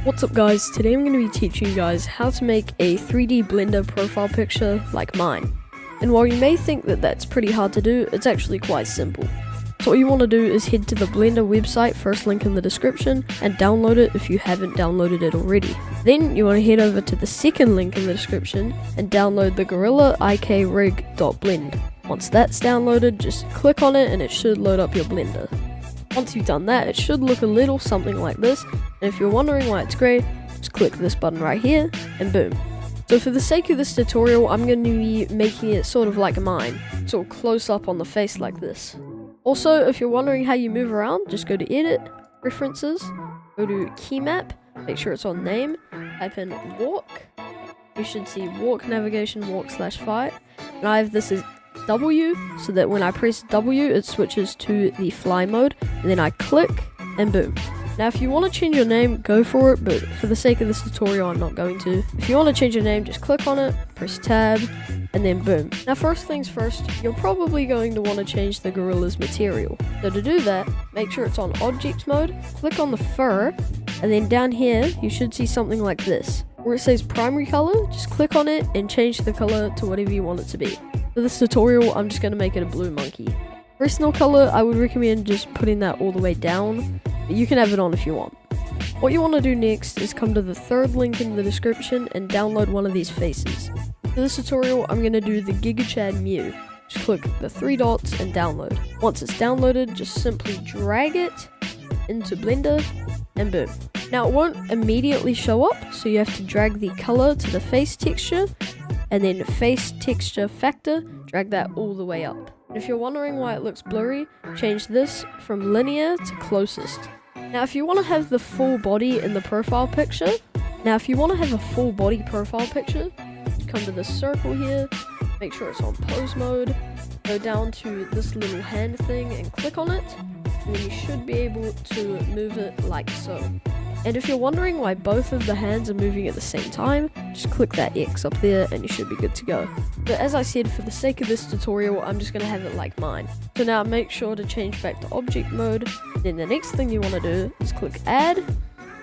What's up guys, today I'm going to be teaching you guys how to make a 3D Blender profile picture like mine. And while you may think that that's pretty hard to do, it's actually quite simple. So what you want to do is head to the Blender website, first link in the description, and download it if you haven't downloaded it already. Then you want to head over to the second link in the description and download the gorillatagvrupdate. Once that's downloaded, just click on it and it should load up your Blender. Once you've done that, it should look a little something like this, and if you're wondering why it's grey, just click this button right here, and boom. So for the sake of this tutorial, I'm going to be making it sort of like mine, sort of close up on the face like this. Also, if you're wondering how you move around, just go to Edit, Preferences, go to Key Map, make sure it's on Name, type in Walk. You should see Walk Navigation, Walk/Fight, and I have this as W, so that when I press W it switches to the fly mode, and then I click and boom. Now if you want to change your name, go for it, but for the sake of this tutorial I'm not going to. If you want to change your name, just click on it, press tab, and then boom. Now first things first, you're probably going to want to change the gorilla's material. So to do that, make sure it's on object mode, click on the fur, and then down here you should see something like this. Where it says primary color, just click on it and change the color to whatever you want it to be. For this tutorial, I'm just going to make it a blue monkey. Personal color, I would recommend just putting that all the way down, but you can have it on if you want. What you want to do next is come to the third link in the description and download one of these faces. For this tutorial, I'm going to do the GigaChad Mew. Just click the three dots and download. Once it's downloaded, just simply drag it into Blender and boom. Now it won't immediately show up, so you have to drag the color to the face texture, and then face texture factor, drag that all the way up. And if you're wondering why it looks blurry, change this from linear to closest. Now if you want to have the full body in the profile picture, come to this circle here, make sure it's on pose mode, go down to this little hand thing and click on it, and then you should be able to move it like so. And if you're wondering why both of the hands are moving at the same time, just click that X up there and you should be good to go. But as I said, for the sake of this tutorial, I'm just going to have it like mine. So now make sure to change back to object mode. Then the next thing you want to do is click Add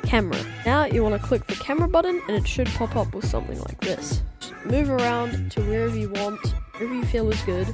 Camera. Now you want to click the camera button and it should pop up with something like this. Just move around to wherever you want, wherever you feel is good,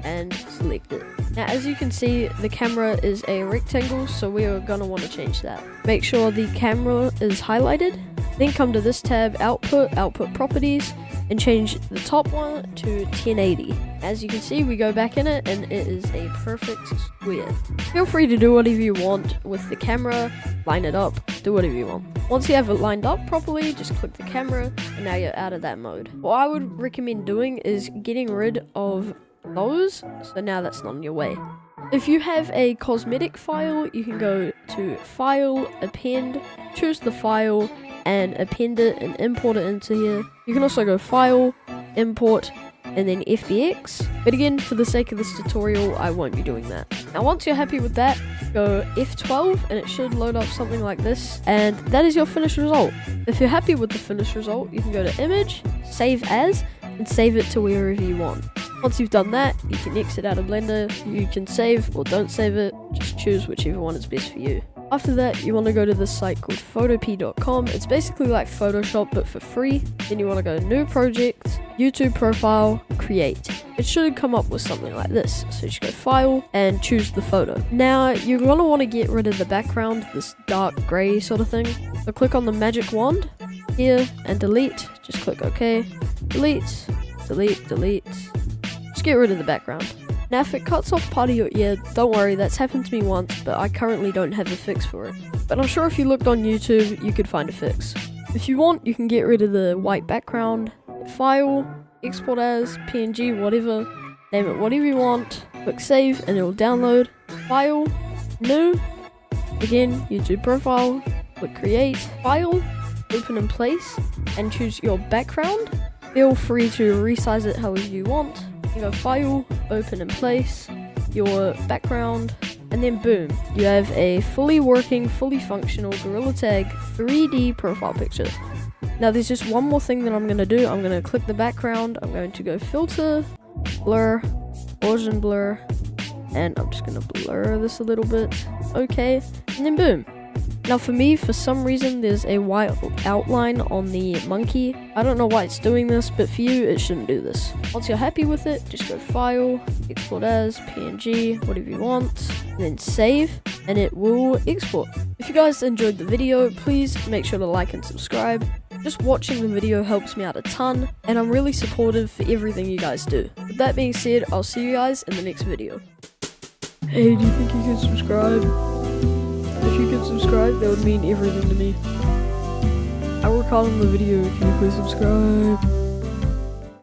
and select it. Now as you can see, the camera is a rectangle, so we are going to want to change that. Make sure the camera is highlighted, then come to this tab, Output Properties, and change the top one to 1080. As you can see, we go back in it and it is a perfect square. Feel free to do whatever you want with the camera, line it up, do whatever you want. Once you have it lined up properly, just click the camera and now you're out of that mode. What I would recommend doing is getting rid of those, so now that's not in your way. If you have a cosmetic file, you can go to File, Append, choose the file and append it and import it into here. You can also go File, Import, and then FBX. But again, for the sake of this tutorial, I won't be doing that. Now once you're happy with that, go F12 and it should load up something like this, and that is your finished result. If you're happy with the finished result, you can go to Image, Save As, and save it to wherever you want. Once you've done that, you can exit out of Blender, you can save or don't save it, just choose whichever one is best for you. After that, you want to go to this site called photop.com. It's basically like Photoshop but for free. Then you want to go New Project, YouTube Profile, Create. It should come up with something like this. So just go File and choose the photo. Now you're going to want to get rid of the background, this dark grey sort of thing. So click on the magic wand here and delete. Just click OK. Delete, delete, delete. Just get rid of the background. Now if it cuts off part of your ear, don't worry, that's happened to me once, but I currently don't have a fix for it. But I'm sure if you looked on YouTube, you could find a fix. If you want, you can get rid of the white background, File, Export As, PNG, whatever, name it whatever you want, click Save and it will download, File, New, again, YouTube Profile, click Create, File, Open in Place, and choose your background. Feel free to resize it however you want. You go File, Open in Place, your background, and then boom, you have a fully working, fully functional Gorillatag 3D profile picture. Now there's just one more thing that I'm going to do. I'm going to click the background, I'm going to go Filter, Blur, Gaussian Blur, and I'm just going to blur this a little bit. Okay, and then boom. Now for me, for some reason, there's a white outline on the monkey. I don't know why it's doing this, but for you, it shouldn't do this. Once you're happy with it, just go File, Export as, PNG, whatever you want, and then Save, and it will export. If you guys enjoyed the video, please make sure to like and subscribe. Just watching the video helps me out a ton, and I'm really supportive for everything you guys do. With that being said, I'll see you guys in the next video. Hey, do you think you can subscribe? If you could subscribe, that would mean everything to me. I work hard on the video, can you please subscribe?